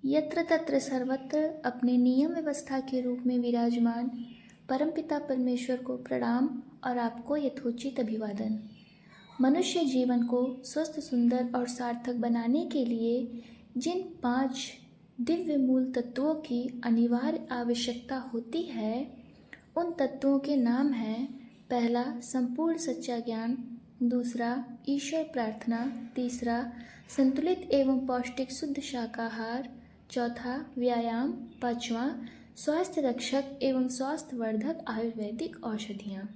यत्र तत्र सर्वत्र अपने नियम व्यवस्था के रूप में विराजमान परमपिता परमेश्वर को प्रणाम और आपको यथोचित अभिवादन। मनुष्य जीवन को स्वस्थ, सुंदर और सार्थक बनाने के लिए जिन 5 दिव्य मूल तत्वों की अनिवार्य आवश्यकता होती है, उन तत्वों के नाम हैं: पहला, संपूर्ण सच्चा ज्ञान; दूसरा, ईश्वर प्रार्थना; तीसरा, संतुलित एवं पौष्टिक शुद्ध शाकाहार; चौथा, व्यायाम; पांचवा, स्वास्थ्य रक्षक एवं स्वास्थ्यवर्धक आयुर्वेदिक औषधियाँ।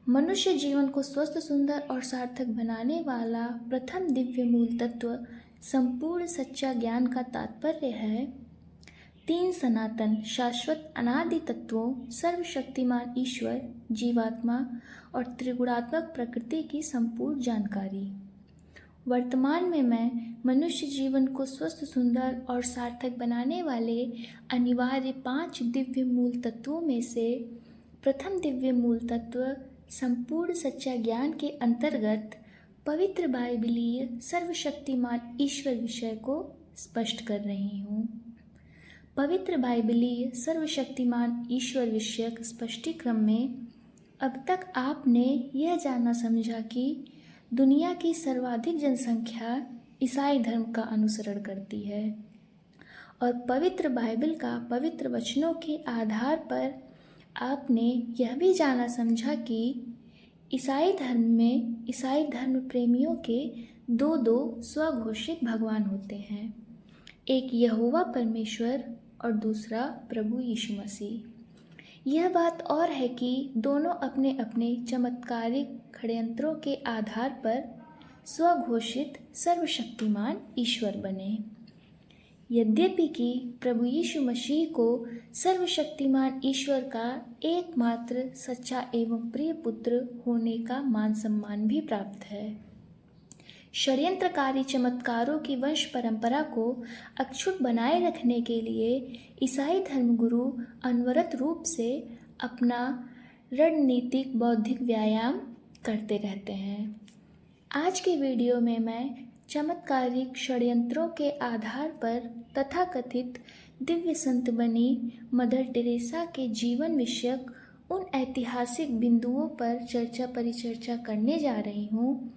मनुष्य जीवन को स्वस्थ, सुंदर और सार्थक बनाने वाला प्रथम दिव्य मूल तत्व संपूर्ण सच्चा ज्ञान का तात्पर्य है 3 सनातन शाश्वत अनादि तत्वों, सर्वशक्तिमान ईश्वर, जीवात्मा और त्रिगुणात्मक प्रकृति की संपूर्ण जानकारी। वर्तमान में मैं मनुष्य जीवन को स्वस्थ, सुंदर और सार्थक बनाने वाले अनिवार्य 5 दिव्य मूल तत्वों में से प्रथम दिव्य मूल तत्व संपूर्ण सच्चा ज्ञान के अंतर्गत पवित्र बाइबलीय सर्वशक्तिमान ईश्वर विषय को स्पष्ट कर रही हूँ। पवित्र बाइबलीय सर्वशक्तिमान ईश्वर विषयक स्पष्टीक्रम में अब तक आपने यह जाना समझा कि दुनिया की सर्वाधिक जनसंख्या ईसाई धर्म का अनुसरण करती है और पवित्र बाइबल का पवित्र वचनों के आधार पर आपने यह भी जाना समझा कि ईसाई धर्म में ईसाई धर्म प्रेमियों के दो स्वघोषित भगवान होते हैं, एक यहोवा परमेश्वर और दूसरा प्रभु यीशु मसीह। यह बात और है कि दोनों अपने अपने चमत्कारिक षड्यंत्रों के आधार पर स्वघोषित सर्वशक्तिमान ईश्वर बने। यद्यपि कि प्रभु यीशु मसीह को सर्वशक्तिमान ईश्वर का एकमात्र सच्चा एवं प्रिय पुत्र होने का मान सम्मान भी प्राप्त है, षड्यंत्रकारी चमत्कारों की वंश परंपरा को अक्षुण्ण बनाए रखने के लिए ईसाई धर्मगुरु अनवरत रूप से अपना रणनीतिक बौद्धिक व्यायाम करते रहते हैं। आज के वीडियो में मैं चमत्कारिक षड्यंत्रों के आधार पर तथाकथित दिव्य संत बनी मदर टेरेसा के जीवन विषयक उन ऐतिहासिक बिंदुओं पर चर्चा परिचर्चा करने जा रही हूँ,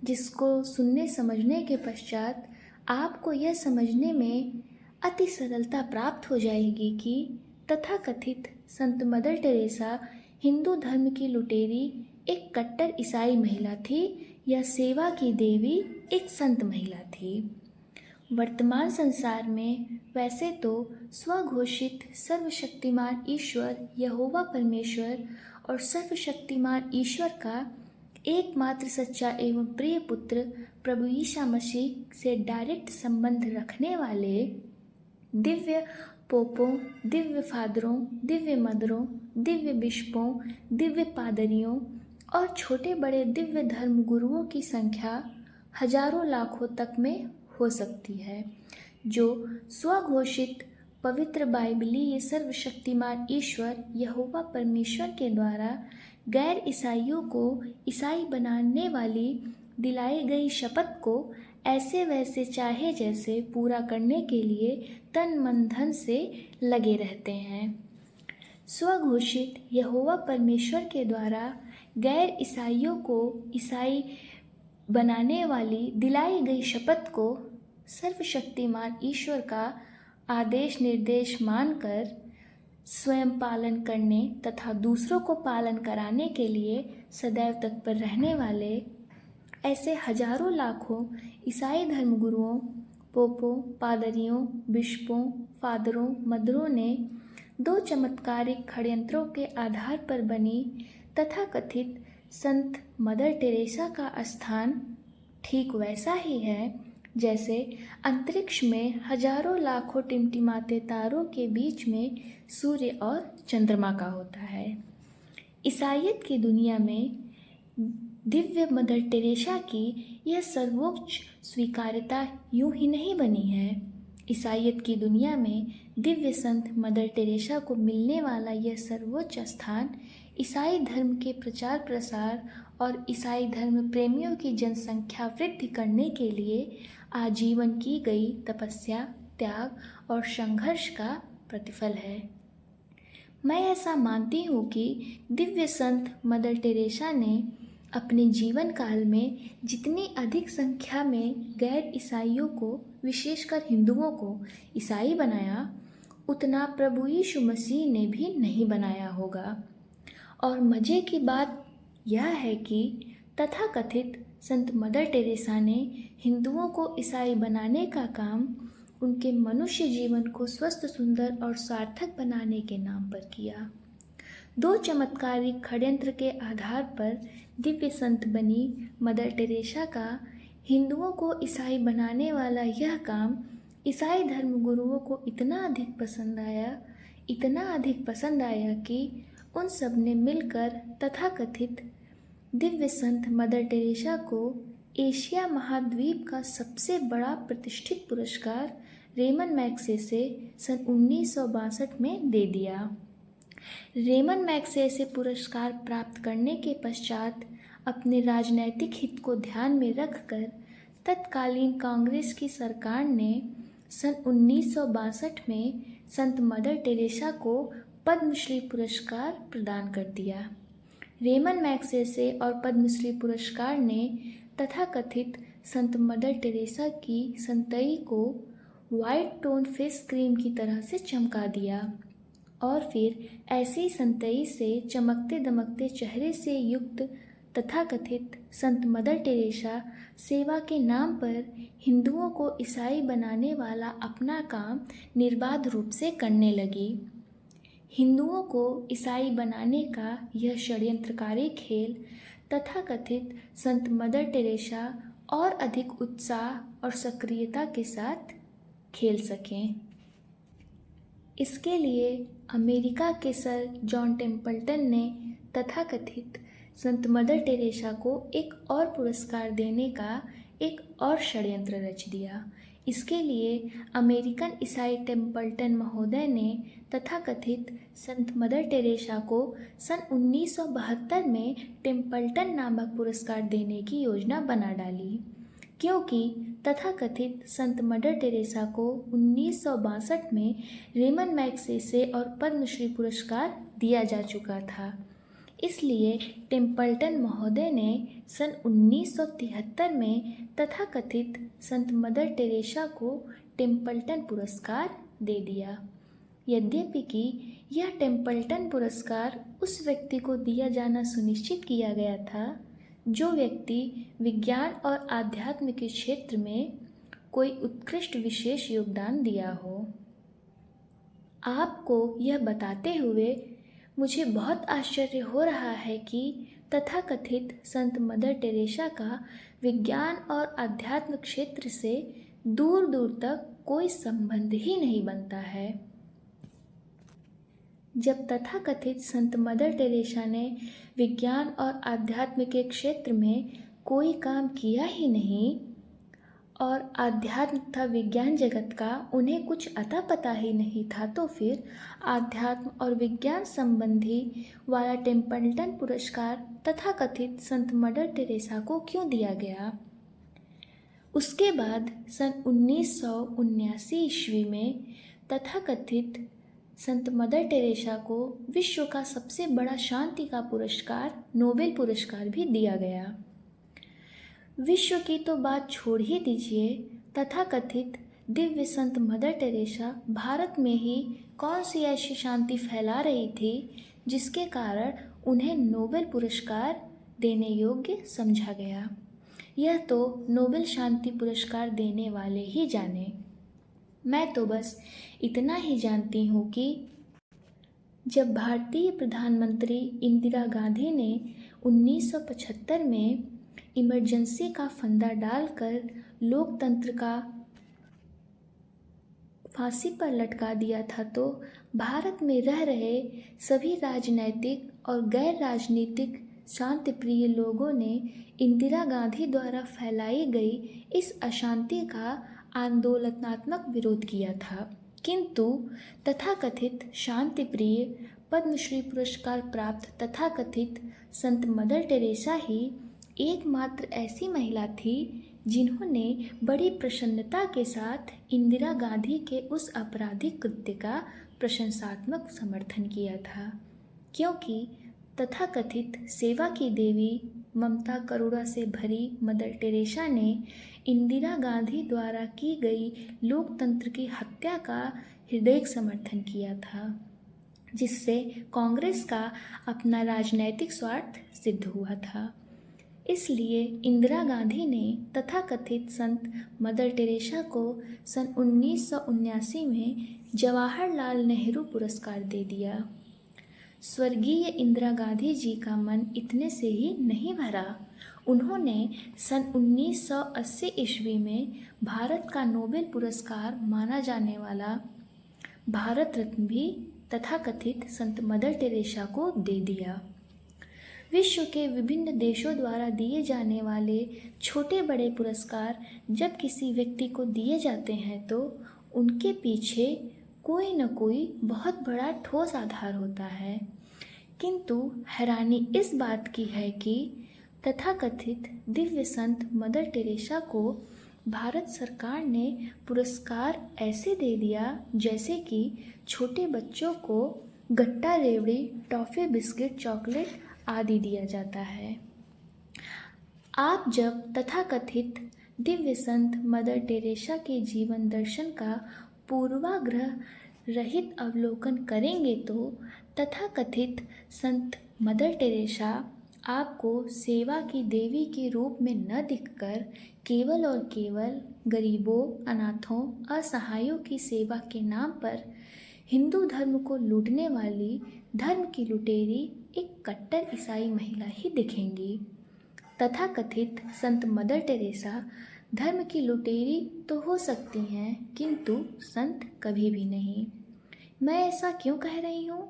जिसको सुनने समझने के पश्चात आपको यह समझने में अति सरलता प्राप्त हो जाएगी कि तथाकथित संत मदर टेरेसा हिंदू धर्म की लुटेरी एक कट्टर ईसाई महिला थी या सेवा की देवी एक संत महिला थी। वर्तमान संसार में वैसे तो स्वघोषित सर्वशक्तिमान ईश्वर यहोवा परमेश्वर और सर्वशक्तिमान ईश्वर का एकमात्र सच्चा एवं प्रिय पुत्र प्रभु यीशु मसीह से डायरेक्ट संबंध रखने वाले दिव्य पोपों, दिव्य फादरों, दिव्य मदरों, दिव्य बिशपों, दिव्य पादरियों और छोटे बड़े दिव्य धर्म गुरुओं की संख्या हजारों लाखों तक में हो सकती है, जो स्वघोषित पवित्र बाइबलीय सर्वशक्तिमान ईश्वर यहोवा परमेश्वर के द्वारा गैर ईसाइयों को ईसाई बनाने वाली दिलाई गई शपथ को ऐसे वैसे चाहे जैसे पूरा करने के लिए तन मन धन से लगे रहते हैं। स्वघोषित यहोवा परमेश्वर के द्वारा गैर ईसाइयों को ईसाई बनाने वाली दिलाई गई शपथ को सर्वशक्तिमान ईश्वर का आदेश निर्देश मानकर स्वयं पालन करने तथा दूसरों को पालन कराने के लिए सदैव तत्पर रहने वाले ऐसे हजारों लाखों ईसाई धर्मगुरुओं, पोपों, पादरियों, बिशपों, फादरों, मदरों ने 2 चमत्कारिक षड्यंत्रों के आधार पर बनी तथाकथित संत मदर टेरेसा का स्थान ठीक वैसा ही है जैसे अंतरिक्ष में हजारों लाखों टिमटिमाते तारों के बीच में सूर्य और चंद्रमा का होता है। ईसाईयत की दुनिया में दिव्य मदर टेरेसा की यह सर्वोच्च स्वीकार्यता यूं ही नहीं बनी है। ईसाईयत की दुनिया में दिव्य संत मदर टेरेसा को मिलने वाला यह सर्वोच्च स्थान ईसाई धर्म के प्रचार प्रसार और ईसाई धर्म प्रेमियों की जनसंख्या वृद्धि करने के लिए आजीवन की गई तपस्या त्याग और संघर्ष का प्रतिफल है। मैं ऐसा मानती हूँ कि दिव्य संत मदर टेरेसा ने अपने जीवन काल में जितनी अधिक संख्या में गैर ईसाइयों को, विशेषकर हिंदुओं को ईसाई बनाया, उतना प्रभु यीशु मसीह ने भी नहीं बनाया होगा। और मज़े की बात यह है कि तथाकथित संत मदर टेरेसा ने हिंदुओं को ईसाई बनाने का काम उनके मनुष्य जीवन को स्वस्थ, सुंदर और सार्थक बनाने के नाम पर किया। दो चमत्कारिक षड्यंत्र के आधार पर दिव्य संत बनी मदर टेरेसा का हिंदुओं को ईसाई बनाने वाला यह काम ईसाई धर्मगुरुओं को इतना अधिक पसंद आया कि उन सब ने मिलकर तथाकथित दिव्य संत मदर टेरेसा को एशिया महाद्वीप का सबसे बड़ा प्रतिष्ठित पुरस्कार रेमन मैग्सेसे सन 1962 में दे दिया। रेमन मैग्सेसे पुरस्कार प्राप्त करने के पश्चात अपने राजनैतिक हित को ध्यान में रखकर तत्कालीन कांग्रेस की सरकार ने सन 1962 में संत मदर टेरेसा को पद्मश्री पुरस्कार प्रदान कर दिया। रेमन मैग्सेसे और पद्मश्री पुरस्कार ने तथाकथित संत मदर टेरेसा की संतई को वाइट टोन फेस क्रीम की तरह से चमका दिया और फिर ऐसी संतई से चमकते दमकते चेहरे से युक्त तथाकथित संत मदर टेरेसा सेवा के नाम पर हिंदुओं को ईसाई बनाने वाला अपना काम निर्बाध रूप से करने लगी। हिंदुओं को ईसाई बनाने का यह षड्यंत्रकारी खेल तथाकथित संत मदर टेरेसा और अधिक उत्साह और सक्रियता के साथ खेल सकें। इसके लिए अमेरिका के सर जॉन टेम्पल्टन ने तथाकथित संत मदर टेरेसा को एक और पुरस्कार देने का एक और षड्यंत्र रच दिया। इसके लिए अमेरिकन ईसाई टेम्पल्टन महोदय ने तथाकथित संत मदर टेरेसा को सन 1972 में टेम्पल्टन नामक पुरस्कार देने की योजना बना डाली, क्योंकि तथाकथित संत मदर टेरेसा को 1962 में रेमन मैग्सेसे और पद्मश्री पुरस्कार दिया जा चुका था। इसलिए टेम्पल्टन महोदय ने सन 1973 में तथाकथित संत मदर टेरेसा को टेम्पल्टन पुरस्कार दे दिया। यद्यपि कि यह टेम्पल्टन पुरस्कार उस व्यक्ति को दिया जाना सुनिश्चित किया गया था जो व्यक्ति विज्ञान और आध्यात्म के क्षेत्र में कोई उत्कृष्ट विशेष योगदान दिया हो। आपको यह बताते हुए मुझे बहुत आश्चर्य हो रहा है कि तथाकथित संत मदर टेरेसा का विज्ञान और आध्यात्म क्षेत्र से दूर दूर तक कोई संबंध ही नहीं बनता है। जब तथाकथित संत मदर टेरेसा ने विज्ञान और आध्यात्म के क्षेत्र में कोई काम किया ही नहीं और आध्यात्म तथा विज्ञान जगत का उन्हें कुछ अता पता ही नहीं था, तो फिर आध्यात्म और विज्ञान संबंधी वाला टेम्पल्टन पुरस्कार तथाकथित संत मदर टेरेसा को क्यों दिया गया? उसके बाद सन 1979 ईस्वी में तथाकथित संत मदर टेरेसा को विश्व का सबसे बड़ा शांति का पुरस्कार, नोबेल पुरस्कार भी दिया गया। विश्व की तो बात छोड़ ही दीजिए, तथाकथित दिव्य संत मदर टेरेसा भारत में ही कौन सी ऐसी शांति फैला रही थी जिसके कारण उन्हें नोबेल पुरस्कार देने योग्य समझा गया। यह तो नोबेल शांति पुरस्कार देने वाले ही जाने। मैं तो बस इतना ही जानती हूँ कि जब भारतीय प्रधानमंत्री इंदिरा गांधी ने 1975 में इमरजेंसी का फंदा डालकर लोकतंत्र का फांसी पर लटका दिया था, तो भारत में रह रहे सभी राजनैतिक और गैर राजनीतिक शांतिप्रिय लोगों ने इंदिरा गांधी द्वारा फैलाई गई इस अशांति का आंदोलनात्मक विरोध किया था। किंतु तथाकथित शांतिप्रिय पद्मश्री पुरस्कार प्राप्त तथाकथित संत मदर टेरेसा ही एकमात्र ऐसी महिला थी जिन्होंने बड़ी प्रसन्नता के साथ इंदिरा गांधी के उस आपराधिक कृत्य का प्रशंसात्मक समर्थन किया था, क्योंकि तथाकथित सेवा की देवी, ममता करुणा से भरी मदर टेरेसा ने इंदिरा गांधी द्वारा की गई लोकतंत्र की हत्या का हृदय समर्थन किया था, जिससे कांग्रेस का अपना राजनैतिक स्वार्थ सिद्ध हुआ था। इसलिए इंदिरा गांधी ने तथाकथित संत मदर टेरेसा को सन 1979 में जवाहरलाल नेहरू पुरस्कार दे दिया। स्वर्गीय इंदिरा गांधी जी का मन इतने से ही नहीं भरा। उन्होंने सन 1980 ईस्वी में भारत का नोबेल पुरस्कार माना जाने वाला भारत रत्न भी तथाकथित संत मदर टेरेसा को दे दिया। विश्व के विभिन्न देशों द्वारा दिए जाने वाले छोटे बड़े पुरस्कार जब किसी व्यक्ति को दिए जाते हैं तो उनके पीछे कोई न कोई बहुत बड़ा ठोस आधार होता है, किंतु हैरानी इस बात की है कि तथाकथित दिव्य संत मदर टेरेसा को भारत सरकार ने पुरस्कार ऐसे दे दिया जैसे कि छोटे बच्चों को गट्टा रेवड़ी, टॉफ़ी, बिस्किट, चॉकलेट आदि दिया जाता है। आप जब तथाकथित दिव्य संत मदर टेरेसा के जीवन दर्शन का पूर्वाग्रह रहित अवलोकन करेंगे तो तथाकथित संत मदर टेरेसा आपको सेवा की देवी के रूप में न दिखकर केवल और केवल गरीबों, अनाथों, असहायों की सेवा के नाम पर हिंदू धर्म को लूटने वाली धर्म की लुटेरी एक कट्टर ईसाई महिला ही दिखेंगी। तथाकथित संत मदर टेरेसा धर्म की लुटेरी तो हो सकती हैं, किंतु संत कभी भी नहीं। मैं ऐसा क्यों कह रही हूँ?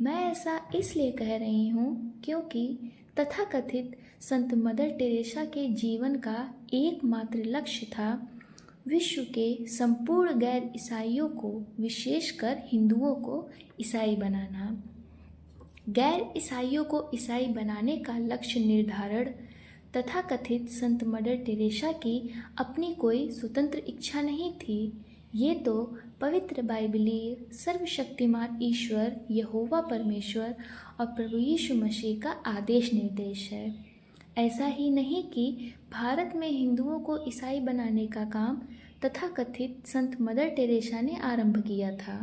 मैं ऐसा इसलिए कह रही हूँ क्योंकि तथाकथित संत मदर टेरेसा के जीवन का एकमात्र लक्ष्य था विश्व के संपूर्ण गैर ईसाइयों को, विशेषकर हिंदुओं को ईसाई बनाना। गैर ईसाइयों को ईसाई बनाने का लक्ष्य निर्धारण तथाकथित संत मदर टेरेसा की अपनी कोई स्वतंत्र इच्छा नहीं थी। ये तो पवित्र बाइबलीय सर्वशक्तिमान ईश्वर यहोवा परमेश्वर और प्रभु यीशु मसीह का आदेश निर्देश है। ऐसा ही नहीं कि भारत में हिंदुओं को ईसाई बनाने का काम तथाकथित संत मदर टेरेसा ने आरंभ किया था।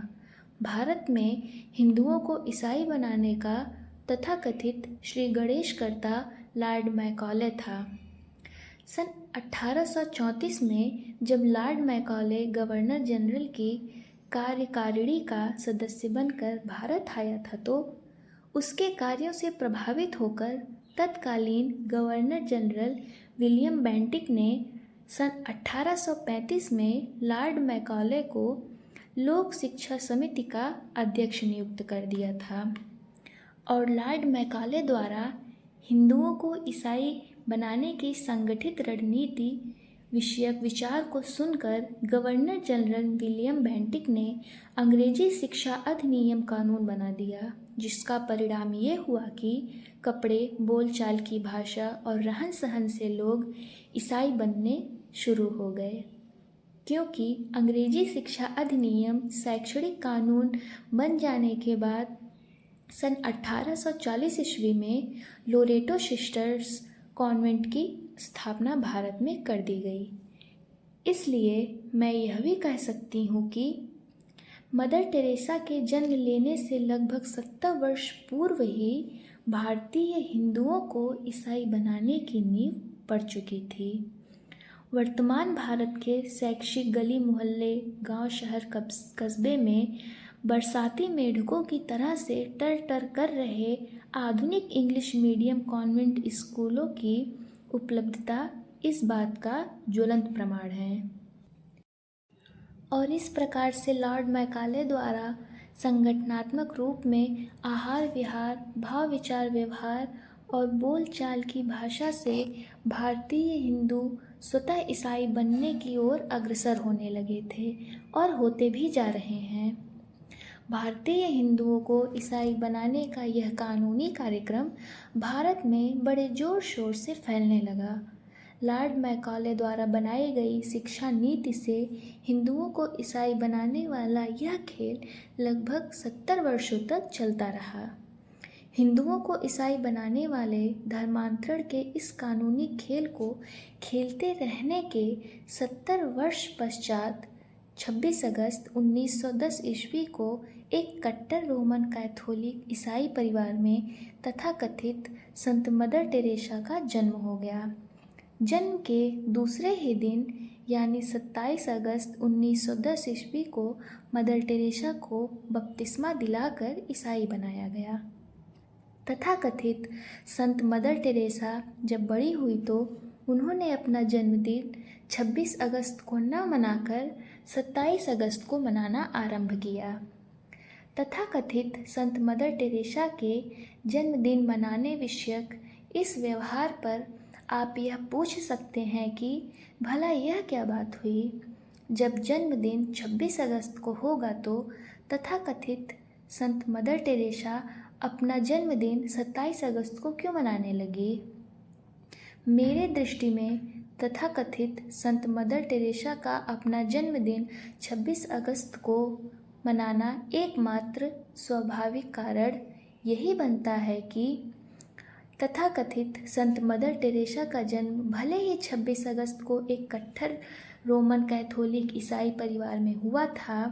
भारत में हिंदुओं को ईसाई बनाने का तथाकथित श्री गणेश कर्ता लॉर्ड मैकॉले था। सन 1834 में जब लॉर्ड मैकॉले गवर्नर जनरल की कार्यकारिणी का सदस्य बनकर भारत आया था तो उसके कार्यों से प्रभावित होकर तत्कालीन गवर्नर जनरल विलियम बेंटिक ने सन 1835 में लॉर्ड मैकॉले को लोक शिक्षा समिति का अध्यक्ष नियुक्त कर दिया था और लॉर्ड मैकॉले द्वारा हिंदुओं को ईसाई बनाने की संगठित रणनीति विषयक विचार को सुनकर गवर्नर जनरल विलियम बेंटिक ने अंग्रेजी शिक्षा अधिनियम कानून बना दिया, जिसका परिणाम ये हुआ कि कपड़े, बोलचाल की भाषा और रहन सहन से लोग ईसाई बनने शुरू हो गए। क्योंकि अंग्रेजी शिक्षा अधिनियम शैक्षणिक कानून बन जाने के बाद सन 1840 ईस्वी में लोरेटो सिस्टर्स कॉन्वेंट की स्थापना भारत में कर दी गई। इसलिए मैं यह भी कह सकती हूँ कि मदर टेरेसा के जन्म लेने से लगभग 70 वर्ष पूर्व ही भारतीय हिंदुओं को ईसाई बनाने की नींव पड़ चुकी थी। वर्तमान भारत के शैक्षिक गली मोहल्ले, गांव, शहर, कस्बे में बरसाती मेढकों की तरह से टर टर कर रहे आधुनिक इंग्लिश मीडियम कॉन्वेंट स्कूलों की उपलब्धता इस बात का ज्वलंत प्रमाण है। और इस प्रकार से लॉर्ड मैकाले द्वारा संगठनात्मक रूप में आहार विहार, भाव विचार व्यवहार और बोलचाल की भाषा से भारतीय हिंदू स्वतः ईसाई बनने की ओर अग्रसर होने लगे थे और होते भी जा रहे हैं। भारतीय हिंदुओं को ईसाई बनाने का यह कानूनी कार्यक्रम भारत में बड़े जोर शोर से फैलने लगा। लॉर्ड मैकॉले द्वारा बनाई गई शिक्षा नीति से हिंदुओं को ईसाई बनाने वाला यह खेल लगभग 70 वर्षों तक चलता रहा। हिंदुओं को ईसाई बनाने वाले धर्मांतरण के इस कानूनी खेल को खेलते रहने के 70 वर्ष पश्चात 26 अगस्त 1910 ईस्वी को एक कट्टर रोमन कैथोलिक ईसाई परिवार में तथाकथित संत मदर टेरेसा का जन्म हो गया। जन्म के दूसरे ही दिन यानी 27 अगस्त 1910 ईस्वी को मदर टेरेसा को बपतिस्मा दिलाकर ईसाई बनाया गया। तथाकथित संत मदर टेरेसा जब बड़ी हुई तो उन्होंने अपना जन्मदिन 26 अगस्त को न मनाकर 27 अगस्त को मनाना आरंभ किया। तथाकथित संत मदर टेरेसा के जन्मदिन मनाने विषयक इस व्यवहार पर आप यह पूछ सकते हैं कि भला यह क्या बात हुई। जब जन्मदिन 26 अगस्त को होगा तो तथाकथित संत मदर टेरेसा अपना जन्मदिन 27 अगस्त को क्यों मनाने लगी। मेरे दृष्टि में तथाकथित संत मदर टेरेसा का अपना जन्मदिन 26 अगस्त को मनाना एकमात्र स्वाभाविक कारण यही बनता है कि तथाकथित संत मदर टेरेसा का जन्म भले ही 26 अगस्त को एक कट्टर रोमन कैथोलिक ईसाई परिवार में हुआ था,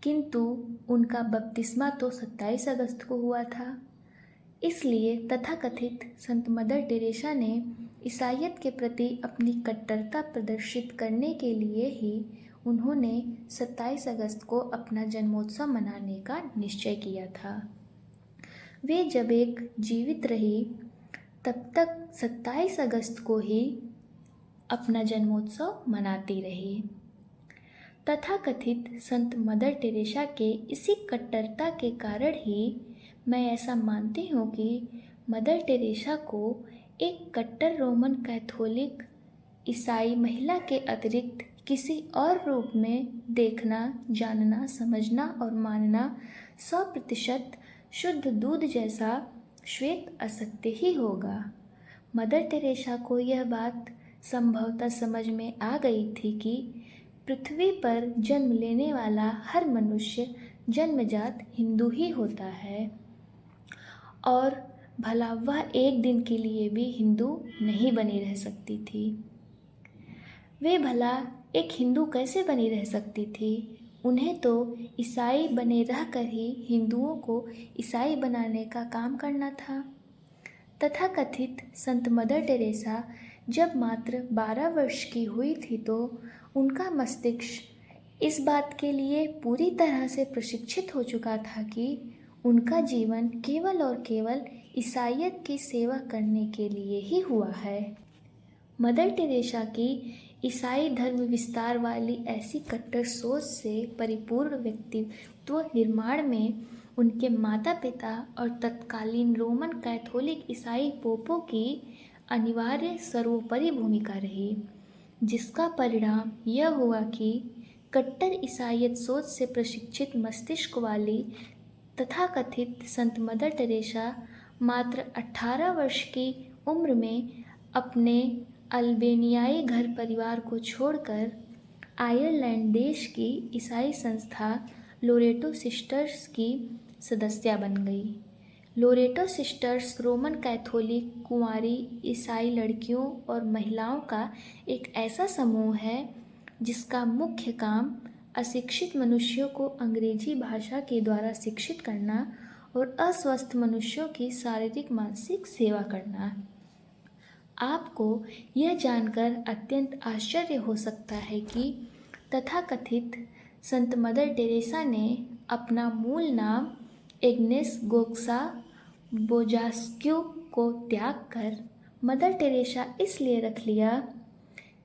किंतु उनका बपतिस्मा तो 27 अगस्त को हुआ था। इसलिए तथाकथित संत मदर टेरेसा ने ईसाईयत के प्रति अपनी कट्टरता प्रदर्शित करने के लिए ही उन्होंने 27 अगस्त को अपना जन्मोत्सव मनाने का निश्चय किया था। वे जब एक जीवित रही तब तक 27 अगस्त को ही अपना जन्मोत्सव मनाती रही। तथाकथित संत मदर टेरेसा के इसी कट्टरता के कारण ही मैं ऐसा मानती हूँ कि मदर टेरेसा को एक कट्टर रोमन कैथोलिक ईसाई महिला के अतिरिक्त किसी और रूप में देखना, जानना, समझना और मानना 100% शुद्ध दूध जैसा श्वेत असत्य ही होगा। मदर टेरेसा को यह बात संभवतः समझ में आ गई थी कि पृथ्वी पर जन्म लेने वाला हर मनुष्य जन्मजात हिंदू ही होता है और भला वह एक दिन के लिए भी हिंदू नहीं बनी रह सकती थी। वे भला एक हिंदू कैसे बनी रह सकती थी। उन्हें तो ईसाई बने रहकर ही हिंदुओं को ईसाई बनाने का काम करना था। तथाकथित संत मदर टेरेसा जब मात्र 12 वर्ष की हुई थी तो उनका मस्तिष्क इस बात के लिए पूरी तरह से प्रशिक्षित हो चुका था कि उनका जीवन केवल और केवल ईसाईयत की सेवा करने के लिए ही हुआ है। मदर टेरेसा की ईसाई धर्म विस्तार वाली ऐसी कट्टर सोच से परिपूर्ण व्यक्तित्व निर्माण में उनके माता पिता और तत्कालीन रोमन कैथोलिक ईसाई पोपों की अनिवार्य सर्वोपरि भूमिका रही, जिसका परिणाम यह हुआ कि कट्टर ईसाईयत सोच से प्रशिक्षित मस्तिष्क वाली तथाकथित संत मदर टेरेसा मात्र 18 वर्ष की उम्र में अपने अल्बेनियाई घर परिवार को छोड़कर आयरलैंड देश की ईसाई संस्था लोरेटो सिस्टर्स की सदस्या बन गई। लोरेटो सिस्टर्स रोमन कैथोलिक कुंवारी ईसाई लड़कियों और महिलाओं का एक ऐसा समूह है जिसका मुख्य काम अशिक्षित मनुष्यों को अंग्रेजी भाषा के द्वारा शिक्षित करना और अस्वस्थ मनुष्यों की शारीरिक मानसिक सेवा करना। आपको यह जानकर अत्यंत आश्चर्य हो सकता है कि तथाकथित संत मदर टेरेसा ने अपना मूल नाम एग्नेस गोक्सा बोजास्क्यू को त्याग कर मदर टेरेसा इसलिए रख लिया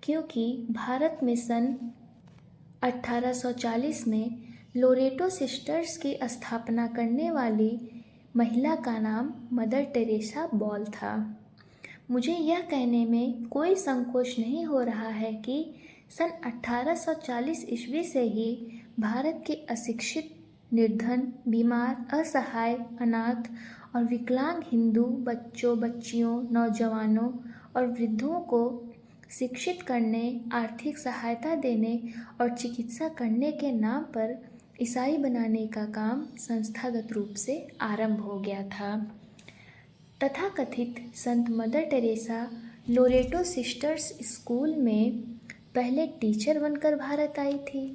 क्योंकि भारत में सन 1840 में लोरेटो सिस्टर्स की स्थापना करने वाली महिला का नाम मदर टेरेसा बॉल था। मुझे यह कहने में कोई संकोच नहीं हो रहा है कि सन 1840 ईस्वी से ही भारत के अशिक्षित, निर्धन, बीमार, असहाय, अनाथ और विकलांग हिंदू बच्चों, बच्चियों, नौजवानों और वृद्धों को शिक्षित करने, आर्थिक सहायता देने और चिकित्सा करने के नाम पर ईसाई बनाने का काम संस्थागत रूप से आरंभ हो गया था। तथाकथित संत mother Teresa Loreto sisters school में पहले टीचर बनकर भारत आई थी।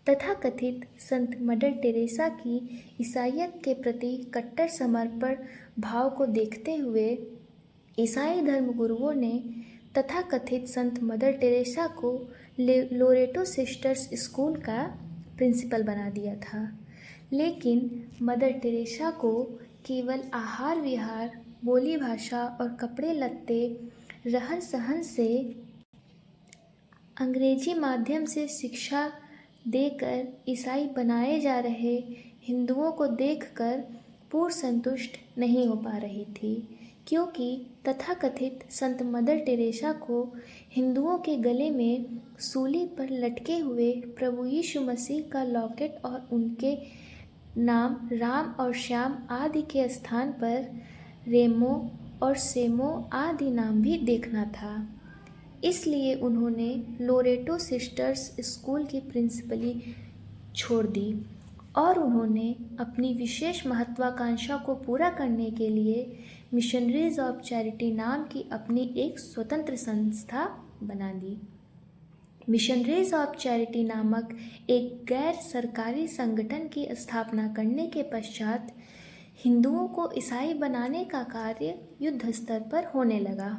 तथाकथित संत मदर टेरेसा की ईसाइयत के प्रति कट्टर समर्पण भाव को देखते हुए ईसाई धर्मगुरुओं ने तथाकथित संत मदर टेरेसा को लोरेटो सिस्टर्स स्कूल का प्रिंसिपल बना दिया था। लेकिन मदर टेरेसा को केवल आहार विहार, बोली भाषा और कपड़े लत्ते, रहन सहन से अंग्रेजी माध्यम से शिक्षा देकर ईसाई बनाए जा रहे हिंदुओं को देखकर पूर्ण संतुष्ट नहीं हो पा रही थी, क्योंकि तथाकथित संत मदर टेरेसा को हिंदुओं के गले में सूली पर लटके हुए प्रभु यीशु मसीह का लॉकेट और उनके नाम राम और श्याम आदि के स्थान पर रेमो और सेमो आदि नाम भी देखना था। इसलिए उन्होंने लोरेटो सिस्टर्स स्कूल की प्रिंसिपली छोड़ दी और उन्होंने अपनी विशेष महत्वाकांक्षा को पूरा करने के लिए मिशनरीज ऑफ चैरिटी नाम की अपनी एक स्वतंत्र संस्था बना दी। मिशनरीज ऑफ चैरिटी नामक एक गैर सरकारी संगठन की स्थापना करने के पश्चात हिंदुओं को ईसाई बनाने का कार्य युद्ध स्तर पर होने लगा।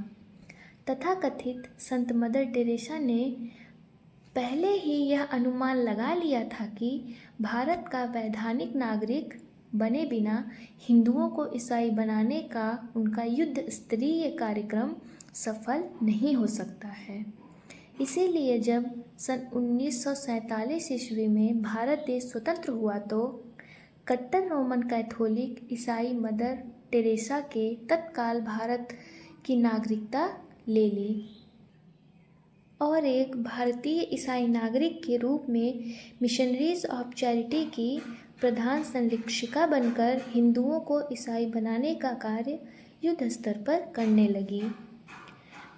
तथाकथित संत मदर टेरेसा ने पहले ही यह अनुमान लगा लिया था कि भारत का वैधानिक नागरिक बने बिना हिंदुओं को ईसाई बनाने का उनका युद्ध स्तरीय कार्यक्रम सफल नहीं हो सकता है। इसीलिए जब सन 1947 ईस्वी में भारत देश स्वतंत्र हुआ तो कट्टर रोमन कैथोलिक ईसाई मदर टेरेसा के तत्काल भारत की नागरिकता ले ली और एक भारतीय ईसाई नागरिक के रूप में मिशनरीज ऑफ चैरिटी की प्रधान संरक्षिका बनकर हिंदुओं को ईसाई बनाने का कार्य युद्ध स्तर पर करने लगी।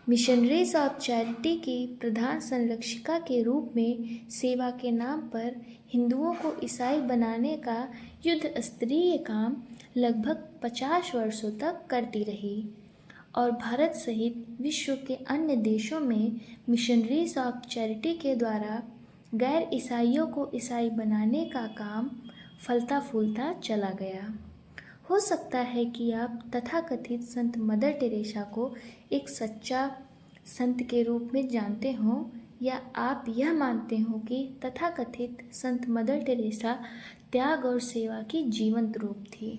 मिशनरीज ऑफ चैरिटी की प्रधान संरक्षिका के रूप में सेवा के नाम पर हिंदुओं को ईसाई बनाने का युद्ध स्तरीय काम लगभग 50 वर्षों तक करती रही और भारत सहित विश्व के अन्य देशों में मिशनरीज ऑफ चैरिटी के द्वारा गैर ईसाइयों को ईसाई बनाने का काम फलता फूलता चला गया। हो सकता है कि आप तथाकथित संत मदर टेरेसा को एक सच्चा संत के रूप में जानते हों या आप यह मानते हो कि तथाकथित संत मदर टेरेसा त्याग और सेवा की जीवंत रूप थी।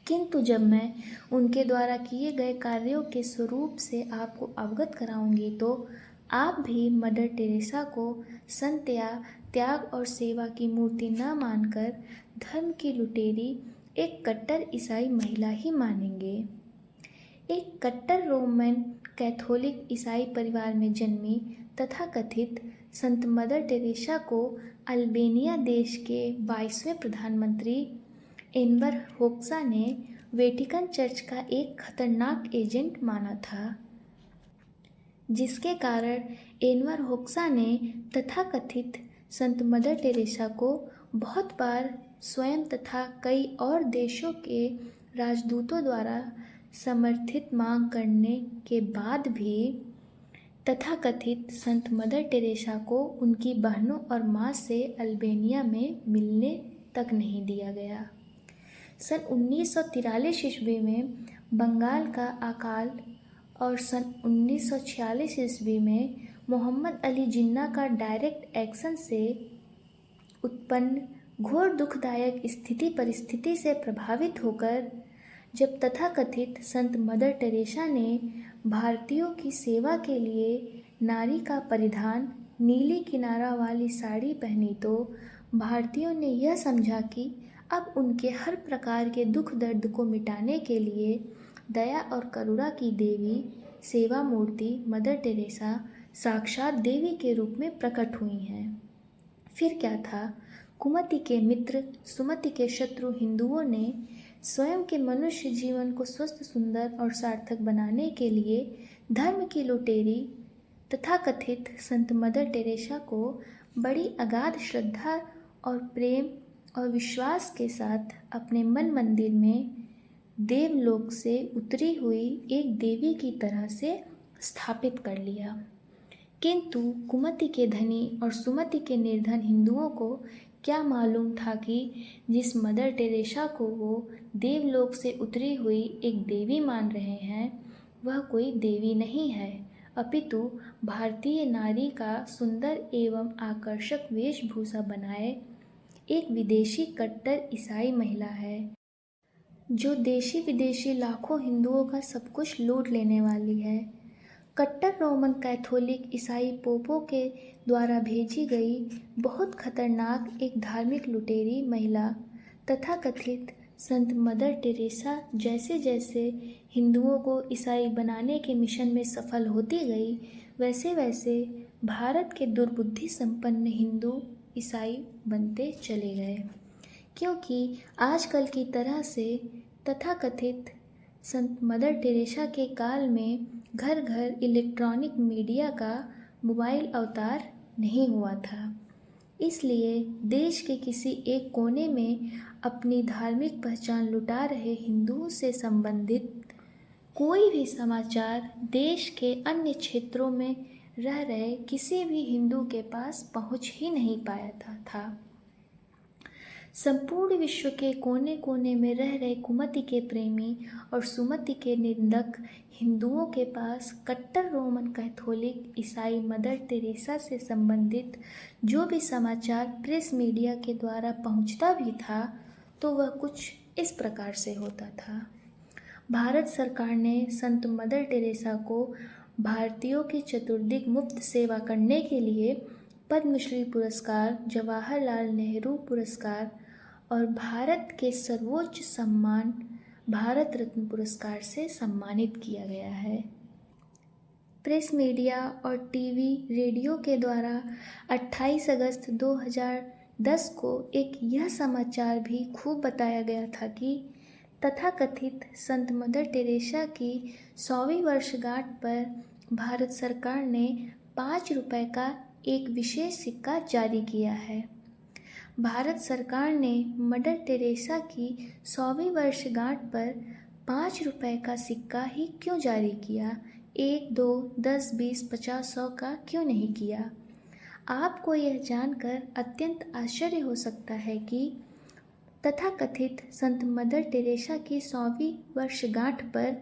किंतु जब मैं उनके द्वारा किए गए कार्यों के स्वरूप से आपको अवगत कराऊंगी तो आप भी मदर टेरेसा को संत या त्याग और सेवा की मूर्ति न मानकर धर्म की लुटेरी एक कट्टर ईसाई महिला ही मानेंगे। एक कट्टर रोमन कैथोलिक ईसाई परिवार में जन्मी तथाकथित संत मदर टेरेसा को अल्बेनिया देश के 22वें प्रधानमंत्री एनवर होक्सा ने वेटिकन चर्च का एक खतरनाक एजेंट माना था, जिसके कारण एनवर होक्सा ने तथाकथित संत मदर टेरेसा को बहुत बार स्वयं तथा कई और देशों के राजदूतों द्वारा समर्थित मांग करने के बाद भी तथाकथित संत मदर टेरेसा को उनकी बहनों और माँ से अल्बेनिया में मिलने तक नहीं दिया गया। सन 1943 ईस्वी में बंगाल का अकाल और सन 1946 ईस्वी में मोहम्मद अली जिन्ना का डायरेक्ट एक्शन से उत्पन्न घोर दुखदायक स्थिति परिस्थिति से प्रभावित होकर जब तथाकथित संत मदर टेरेसा ने भारतीयों की सेवा के लिए नारी का परिधान नीली किनारा वाली साड़ी पहनी तो भारतीयों ने यह समझा कि अब उनके हर प्रकार के दुख दर्द को मिटाने के लिए दया और करुणा की देवी सेवा मूर्ति मदर टेरेसा साक्षात देवी के रूप में प्रकट हुई हैं। फिर क्या था, कुमति के मित्र सुमति के शत्रु हिंदुओं ने स्वयं के मनुष्य जीवन को स्वस्थ सुंदर और सार्थक बनाने के लिए धर्म की लुटेरी तथाकथित संत मदर टेरेसा को बड़ी अगाध श्रद्धा और प्रेम और विश्वास के साथ अपने मन मंदिर में देवलोक से उतरी हुई एक देवी की तरह से स्थापित कर लिया। किंतु कुमति के धनी और सुमति के निर्धन हिंदुओं को क्या मालूम था कि जिस मदर टेरेसा को वो देवलोक से उतरी हुई एक देवी मान रहे हैं वह कोई देवी नहीं है, अपितु भारतीय नारी का सुंदर एवं आकर्षक वेशभूषा बनाए एक विदेशी कट्टर ईसाई महिला है, जो देशी विदेशी लाखों हिंदुओं का सब कुछ लूट लेने वाली है। कट्टर रोमन कैथोलिक ईसाई पोपों के द्वारा भेजी गई बहुत खतरनाक एक धार्मिक लुटेरी महिला तथाकथित संत मदर टेरेसा जैसे जैसे हिंदुओं को ईसाई बनाने के मिशन में सफल होती गई, वैसे वैसे भारत के दुर्बुद्धि संपन्न हिंदू ईसाई बनते चले गए। क्योंकि आजकल की तरह से तथाकथित संत मदर टेरेसा के काल में घर घर इलेक्ट्रॉनिक मीडिया का मोबाइल अवतार नहीं हुआ था, इसलिए देश के किसी एक कोने में अपनी धार्मिक पहचान लुटा रहे हिंदुओं से संबंधित कोई भी समाचार देश के अन्य क्षेत्रों में रह रहे किसी भी हिंदू के पास पहुंच ही नहीं पाया था। संपूर्ण विश्व के कोने कोने में रह रहे कुमति के प्रेमी और सुमति के निंदक हिंदुओं के पास कट्टर रोमन कैथोलिक ईसाई मदर टेरेसा से संबंधित जो भी समाचार प्रेस मीडिया के द्वारा पहुंचता भी था तो वह कुछ इस प्रकार से होता था। भारत सरकार ने संत मदर टेरेसा को भारतीयों की चतुर्दिक मुफ्त सेवा करने के लिए पद्मश्री पुरस्कार, जवाहरलाल नेहरू पुरस्कार और भारत के सर्वोच्च सम्मान भारत रत्न पुरस्कार से सम्मानित किया गया है। प्रेस मीडिया और टीवी रेडियो के द्वारा 28 अगस्त 2010 को एक यह समाचार भी खूब बताया गया था कि तथाकथित संत मदर टेरेसा की 100वीं वर्षगांठ पर भारत सरकार ने 5 रुपए का एक विशेष सिक्का जारी किया है। भारत सरकार ने मदर टेरेसा की 100वीं वर्षगांठ पर 5 रुपए का सिक्का ही क्यों जारी किया, 1, 2, 10, 20, 50, 100 का क्यों नहीं किया? आपको यह जानकर अत्यंत आश्चर्य हो सकता है कि तथाकथित संत मदर टेरेसा की 100वीं वर्षगांठ पर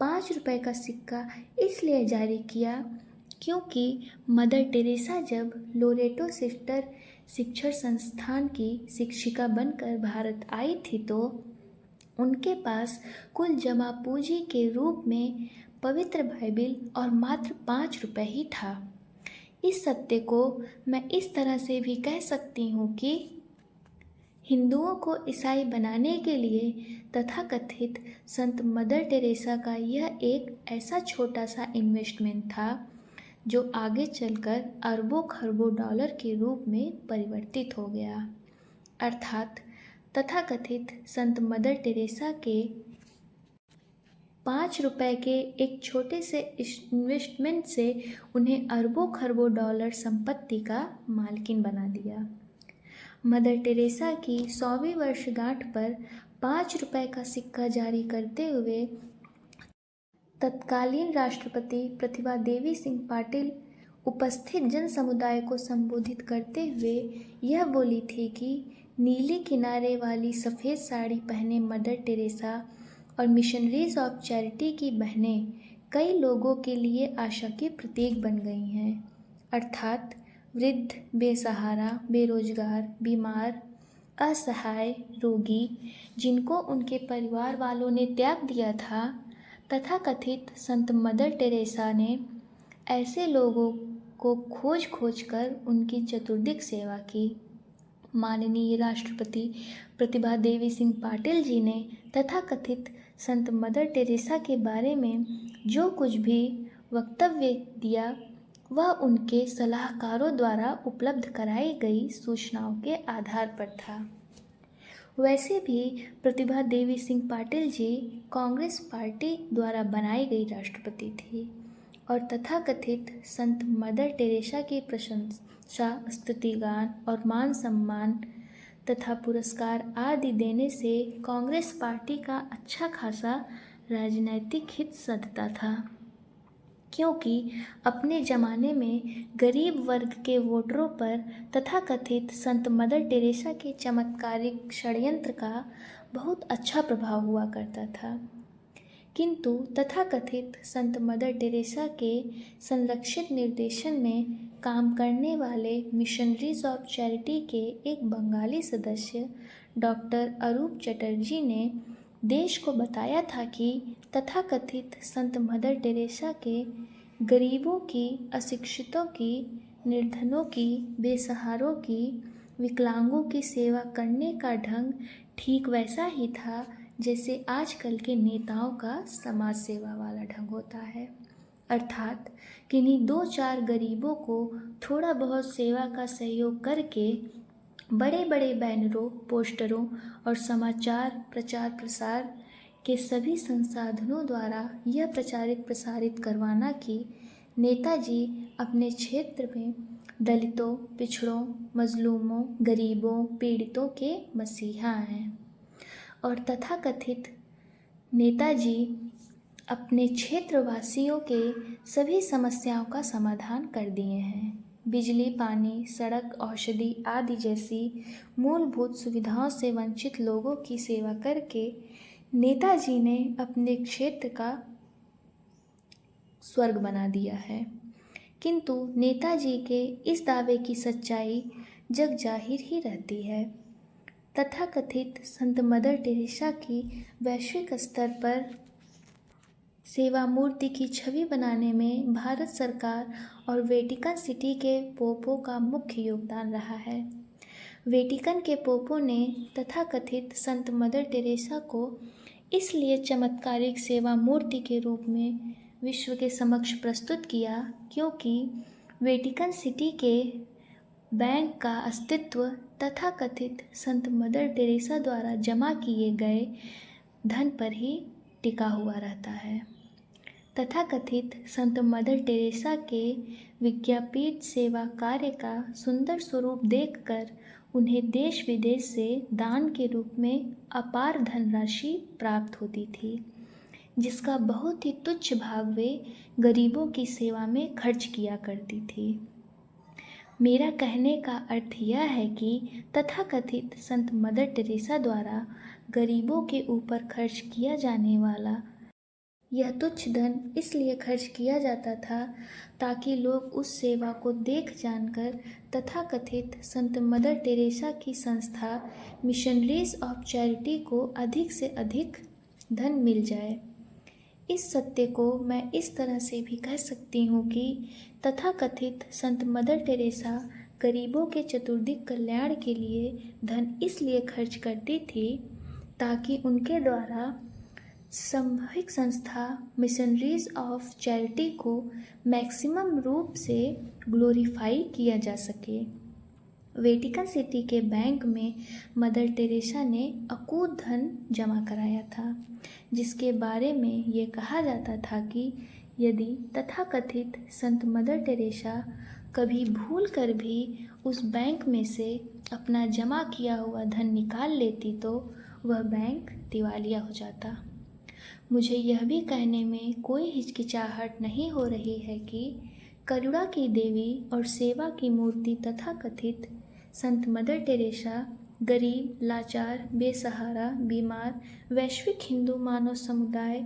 5 रुपए का सिक्का इसलिए जारी किया क्योंकि मदर टेरेसा जब लोरेटो सिस्टर शिक्षण संस्थान की शिक्षिका बनकर भारत आई थी तो उनके पास कुल जमा पूंजी के रूप में पवित्र बाइबिल और मात्र 5 रुपए ही था। इस सत्य को मैं इस तरह से भी कह सकती हूँ कि हिंदुओं को ईसाई बनाने के लिए तथाकथित संत मदर टेरेसा का यह एक ऐसा छोटा सा इन्वेस्टमेंट था जो आगे चलकर अरबों खरबों डॉलर के रूप में परिवर्तित हो गया। अर्थात तथाकथित संत मदर टेरेसा के 5 रुपए के एक छोटे से इन्वेस्टमेंट से उन्हें अरबों खरबों डॉलर संपत्ति का मालकिन बना दिया। मदर टेरेसा की 100वीं वर्षगांठ पर 5 रुपए का सिक्का जारी करते हुए तत्कालीन राष्ट्रपति प्रतिभा देवी सिंह पाटिल उपस्थित जन समुदाय को संबोधित करते हुए यह बोली थी कि नीले किनारे वाली सफ़ेद साड़ी पहने मदर टेरेसा और मिशनरीज ऑफ चैरिटी की बहनें कई लोगों के लिए आशा के प्रतीक बन गई हैं, अर्थात वृद्ध, बेसहारा, बेरोजगार, बीमार, असहाय, रोगी, जिनको उनके परिवार वालों ने त्याग दिया था। तथाकथित संत मदर टेरेसा ने ऐसे लोगों को खोज खोज कर उनकी चतुर्दिक सेवा की। माननीय राष्ट्रपति प्रतिभा देवी सिंह पाटिल जी ने तथाकथित संत मदर टेरेसा के बारे में जो कुछ भी वक्तव्य दिया वह उनके सलाहकारों द्वारा उपलब्ध कराई गई सूचनाओं के आधार पर था। वैसे भी प्रतिभा देवी सिंह पाटिल जी कांग्रेस पार्टी द्वारा बनाई गई राष्ट्रपति थी और तथाकथित संत मदर टेरेसा की प्रशंसा, स्तुतिगान और मान सम्मान तथा पुरस्कार आदि देने से कांग्रेस पार्टी का अच्छा खासा राजनैतिक हित सधता था, क्योंकि अपने ज़माने में गरीब वर्ग के वोटरों पर तथाकथित संत मदर टेरेसा के चमत्कारिक षड्यंत्र का बहुत अच्छा प्रभाव हुआ करता था। किंतु तथाकथित संत मदर टेरेसा के संरक्षित निर्देशन में काम करने वाले मिशनरीज ऑफ चैरिटी के एक बंगाली सदस्य डॉक्टर अरूप चटर्जी ने देश को बताया था कि तथाकथित संत मदर टेरेसा के गरीबों की, अशिक्षितों की, निर्धनों की, बेसहारों की, विकलांगों की सेवा करने का ढंग ठीक वैसा ही था जैसे आजकल के नेताओं का समाज सेवा वाला ढंग होता है। अर्थात किन्हीं 2-4 गरीबों को थोड़ा बहुत सेवा का सहयोग करके बड़े बड़े बैनरों, पोस्टरों और समाचार प्रचार प्रसार के सभी संसाधनों द्वारा यह प्रचारित प्रसारित करवाना कि नेताजी अपने क्षेत्र में दलितों, पिछड़ों, मजलूमों, गरीबों, पीड़ितों के मसीहा हैं और तथाकथित नेताजी अपने क्षेत्रवासियों के सभी समस्याओं का समाधान कर दिए हैं। बिजली, पानी, सड़क, औषधि आदि जैसी मूलभूत सुविधाओं से वंचित लोगों की सेवा करके नेताजी ने अपने क्षेत्र का स्वर्ग बना दिया है। किंतु नेताजी के इस दावे की सच्चाई जग जाहिर ही रहती है। तथाकथित संत मदर टेरेसा की वैश्विक स्तर पर सेवा मूर्ति की छवि बनाने में भारत सरकार और वेटिकन सिटी के पोपों का मुख्य योगदान रहा है। वेटिकन के पोपों ने तथाकथित संत मदर टेरेसा को इसलिए चमत्कारिक सेवा मूर्ति के रूप में विश्व के समक्ष प्रस्तुत किया क्योंकि वेटिकन सिटी के बैंक का अस्तित्व तथाकथित संत मदर टेरेसा द्वारा जमा किए गए धन पर ही टिका हुआ रहता है। तथाकथित संत मदर टेरेसा के विज्ञापीठ सेवा कार्य का सुंदर स्वरूप देखकर उन्हें देश विदेश से दान के रूप में अपार धनराशि प्राप्त होती थी, जिसका बहुत ही तुच्छ भाग वे गरीबों की सेवा में खर्च किया करती थी। मेरा कहने का अर्थ यह है कि तथाकथित संत मदर टेरेसा द्वारा गरीबों के ऊपर खर्च किया जाने वाला यह तुच्छ धन इसलिए खर्च किया जाता था ताकि लोग उस सेवा को देख जानकर तथाकथित संत मदर टेरेसा की संस्था मिशनरीज ऑफ चैरिटी को अधिक से अधिक धन मिल जाए। इस सत्य को मैं इस तरह से भी कह सकती हूँ कि तथाकथित संत मदर टेरेसा गरीबों के चतुर्दिक कल्याण के लिए धन इसलिए खर्च करती थी ताकि उनके द्वारा सामूहिक संस्था मिशनरीज ऑफ चैरिटी को मैक्सिमम रूप से ग्लोरीफाई किया जा सके। वेटिकन सिटी के बैंक में मदर टेरेसा ने अकूत धन जमा कराया था, जिसके बारे में ये कहा जाता था कि यदि तथाकथित संत मदर टेरेसा कभी भूल कर भी उस बैंक में से अपना जमा किया हुआ धन निकाल लेती तो वह बैंक दिवालिया हो जाता। मुझे यह भी कहने में कोई हिचकिचाहट नहीं हो रही है कि करुणा की देवी और सेवा की मूर्ति तथाकथित संत मदर टेरेसा गरीब, लाचार, बेसहारा, बीमार, वैश्विक हिंदू मानव समुदाय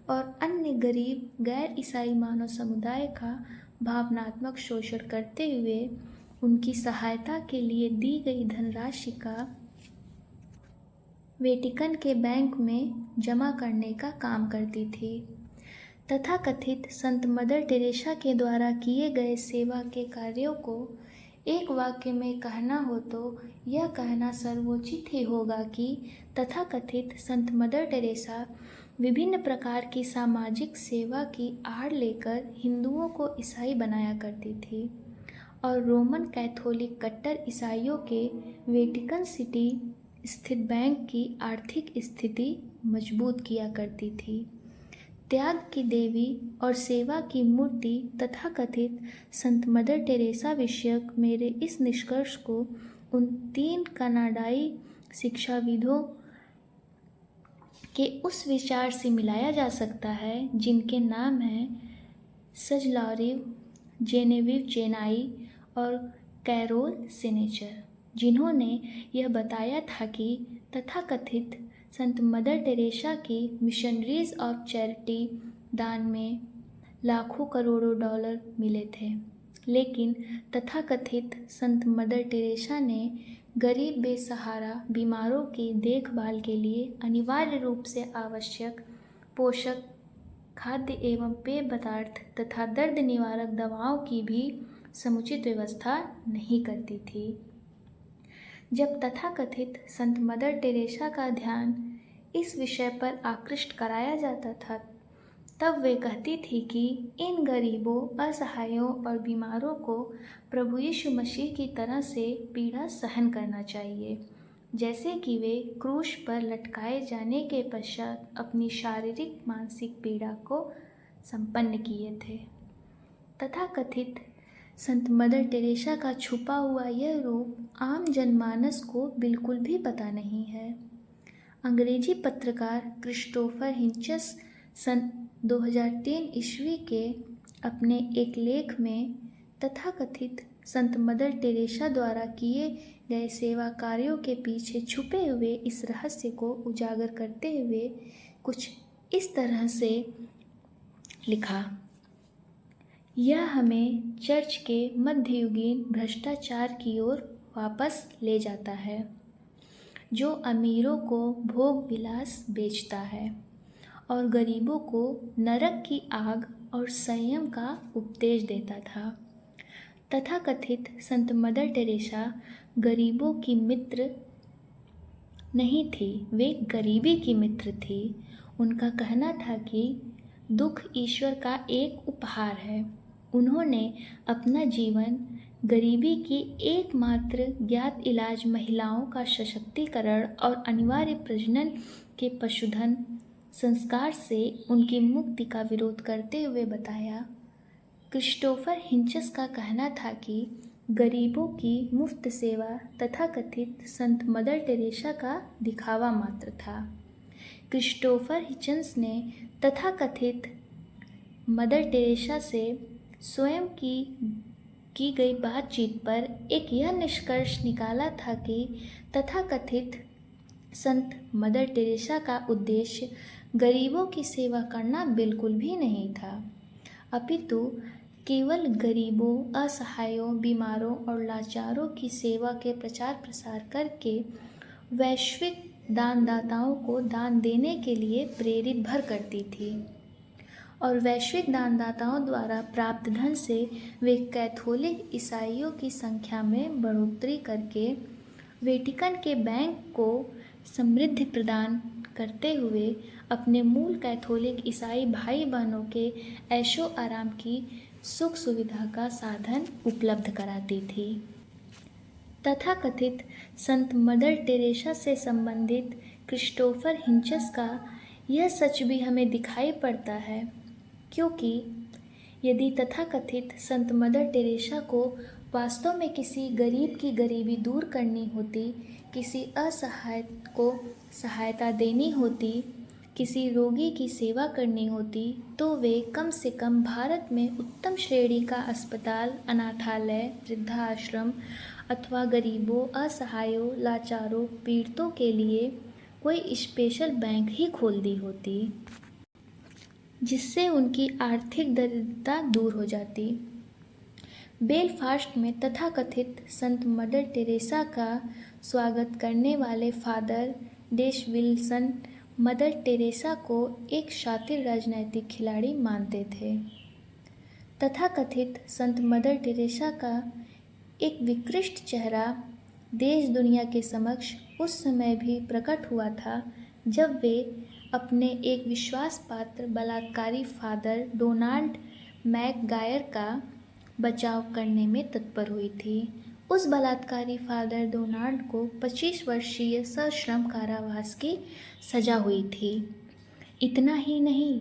और अन्य गरीब गैर ईसाई मानव समुदाय का भावनात्मक शोषण करते हुए उनकी सहायता के लिए दी गई धनराशि का वेटिकन के बैंक में जमा करने का काम करती थी। तथाकथित संत मदर टेरेसा के द्वारा किए गए सेवा के कार्यों को एक वाक्य में कहना हो तो यह कहना सर्वोचित ही होगा कि तथाकथित संत मदर टेरेसा विभिन्न प्रकार की सामाजिक सेवा की आड़ लेकर हिंदुओं को ईसाई बनाया करती थी और रोमन कैथोलिक कट्टर ईसाइयों के वेटिकन सिटी स्थित बैंक की आर्थिक स्थिति मजबूत किया करती थी। त्याग की देवी और सेवा की मूर्ति तथाकथित संत मदर टेरेसा विषयक मेरे इस निष्कर्ष को उन 3 कनाडाई शिक्षाविदों के उस विचार से मिलाया जा सकता है जिनके नाम हैं सजलारिव, जेनेविव चेनाई और कैरोल सेनेचर, जिन्होंने यह बताया था कि तथाकथित संत मदर टेरेसा की मिशनरीज ऑफ चैरिटी दान में लाखों करोड़ों डॉलर मिले थे, लेकिन तथाकथित संत मदर टेरेसा ने गरीब बेसहारा बीमारों की देखभाल के लिए अनिवार्य रूप से आवश्यक पोषक खाद्य एवं पेय पदार्थ तथा दर्द निवारक दवाओं की भी समुचित व्यवस्था नहीं करती थी। जब तथाकथित संत मदर टेरेसा का ध्यान इस विषय पर आकृष्ट कराया जाता था, तब वे कहती थी कि इन गरीबों, असहायों और बीमारों को प्रभु यीशु मसीह की तरह से पीड़ा सहन करना चाहिए, जैसे कि वे क्रूस पर लटकाए जाने के पश्चात अपनी शारीरिक मानसिक पीड़ा को संपन्न किए थे। तथाकथित संत मदर टेरेसा का छुपा हुआ यह रूप आम जनमानस को बिल्कुल भी पता नहीं है। अंग्रेजी पत्रकार क्रिस्टोफर हिंचस सन 2003 ईस्वी के अपने एक लेख में तथाकथित संत मदर टेरेसा द्वारा किए गए सेवा कार्यों के पीछे छुपे हुए इस रहस्य को उजागर करते हुए कुछ इस तरह से लिखा। यह हमें चर्च के मध्ययुगीन भ्रष्टाचार की ओर वापस ले जाता है, जो अमीरों को भोग विलास बेचता है और गरीबों को नरक की आग और संयम का उपदेश देता था। तथाकथित संत मदर टेरेसा गरीबों की मित्र नहीं थी, वे गरीबी की मित्र थी। उनका कहना था कि दुख ईश्वर का एक उपहार है। उन्होंने अपना जीवन गरीबी की एकमात्र ज्ञात इलाज महिलाओं का सशक्तिकरण और अनिवार्य प्रजनन के पशुधन संस्कार से उनकी मुक्ति का विरोध करते हुए बताया। क्रिस्टोफर हिंचस का कहना था कि गरीबों की मुफ्त सेवा तथाकथित संत मदर टेरेसा का दिखावा मात्र था। क्रिस्टोफर हिचन्स ने तथाकथित मदर टेरेसा से स्वयं की गई बातचीत पर एक यह निष्कर्ष निकाला था कि तथाकथित संत मदर टेरेसा का उद्देश्य गरीबों की सेवा करना बिल्कुल भी नहीं था, अपितु केवल गरीबों, असहायों, बीमारों और लाचारों की सेवा के प्रचार प्रसार करके वैश्विक दानदाताओं को दान देने के लिए प्रेरित भर करती थी और वैश्विक दानदाताओं द्वारा प्राप्त धन से वे कैथोलिक ईसाइयों की संख्या में बढ़ोतरी करके वेटिकन के बैंक को समृद्धि प्रदान करते हुए अपने मूल कैथोलिक ईसाई भाई बहनों के ऐशो आराम की सुख सुविधा का साधन उपलब्ध कराती थी। तथाकथित संत मदर टेरेसा से संबंधित क्रिस्टोफर हिंचस का यह सच भी हमें दिखाई पड़ता है, क्योंकि यदि तथाकथित संत मदर टेरेसा को वास्तव में किसी गरीब की गरीबी दूर करनी होती, किसी असहाय को सहायता देनी होती, किसी रोगी की सेवा करनी होती, तो वे कम से कम भारत में उत्तम श्रेणी का अस्पताल, अनाथालय, वृद्धाश्रम अथवा गरीबों, असहायों, लाचारों, पीड़ितों के लिए कोई स्पेशल बैंक ही खोल दी होती, जिससे उनकी आर्थिक दरिद्रता दूर हो जाती। बेलफास्ट में तथाकथित संत मदर टेरेसा का स्वागत करने वाले father dash Wilson mother Teresa को एक शातिर राजनैतिक खिलाड़ी मानते थे। तथाकथित संत मदर टेरेसा का एक विकृष्ट चेहरा देश दुनिया के समक्ष उस समय भी प्रकट हुआ था जब वे अपने एक विश्वास पात्र बलात्कारी फादर डोनाल्ड मैकगायर का बचाव करने में तत्पर हुई थी। उस बलात्कारी फादर डोनाल्ड को 25 वर्षीय सश्रम कारावास की सजा हुई थी। इतना ही नहीं,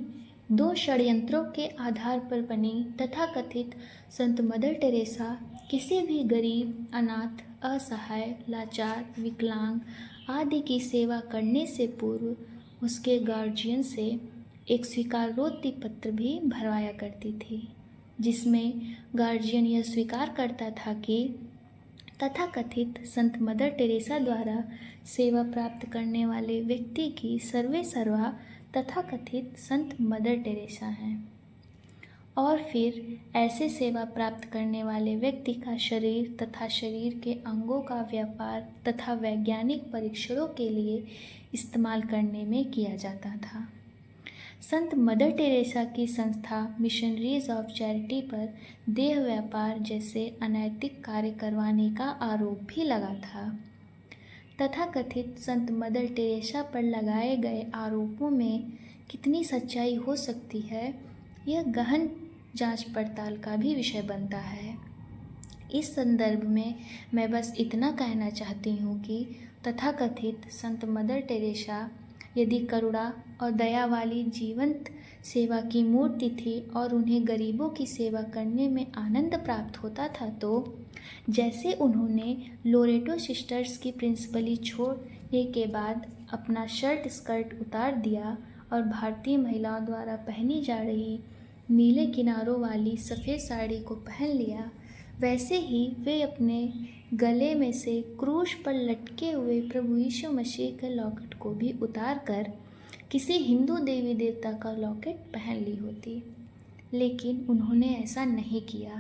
दो षड्यंत्रों के आधार पर बनी तथाकथित संत मदर टेरेसा किसी भी गरीब, अनाथ, असहाय, लाचार, विकलांग आदि की सेवा करने से पूर्व उसके गार्जियन से एक स्वीकारोक्ति पत्र भी भरवाया करती थी, जिसमें गार्जियन यह स्वीकार करता था कि तथाकथित संत मदर टेरेसा द्वारा सेवा प्राप्त करने वाले व्यक्ति की सर्वे सर्वा तथाकथित संत मदर टेरेसा हैं। और फिर ऐसे सेवा प्राप्त करने वाले व्यक्ति का शरीर तथा शरीर के अंगों का व्यापार तथा वैज्ञानिक परीक्षणों के लिए इस्तेमाल करने में किया जाता था। संत मदर टेरेसा की संस्था मिशनरीज ऑफ चैरिटी पर देह व्यापार जैसे अनैतिक कार्य करवाने का आरोप भी लगा था। तथाकथित संत मदर टेरेसा पर लगाए गए आरोपों में कितनी सच्चाई हो सकती है, यह गहन जांच पड़ताल का भी विषय बनता है। इस संदर्भ में मैं बस इतना कहना चाहती हूँ कि तथाकथित संत मदर टेरेसा यदि करुणा और दया वाली जीवंत सेवा की मूर्ति थी और उन्हें गरीबों की सेवा करने में आनंद प्राप्त होता था, तो जैसे उन्होंने लोरेटो सिस्टर्स की प्रिंसिपली छोड़ने के बाद अपना शर्ट स्कर्ट उतार दिया और भारतीय महिलाओं द्वारा पहनी जा रही नीले किनारों वाली सफ़ेद साड़ी को पहन लिया, वैसे ही वे अपने गले में से क्रूस पर लटके हुए प्रभु यीशु मसीह के लॉकेट को भी उतार कर किसी हिंदू देवी देवता का लॉकेट पहन ली होती, लेकिन उन्होंने ऐसा नहीं किया।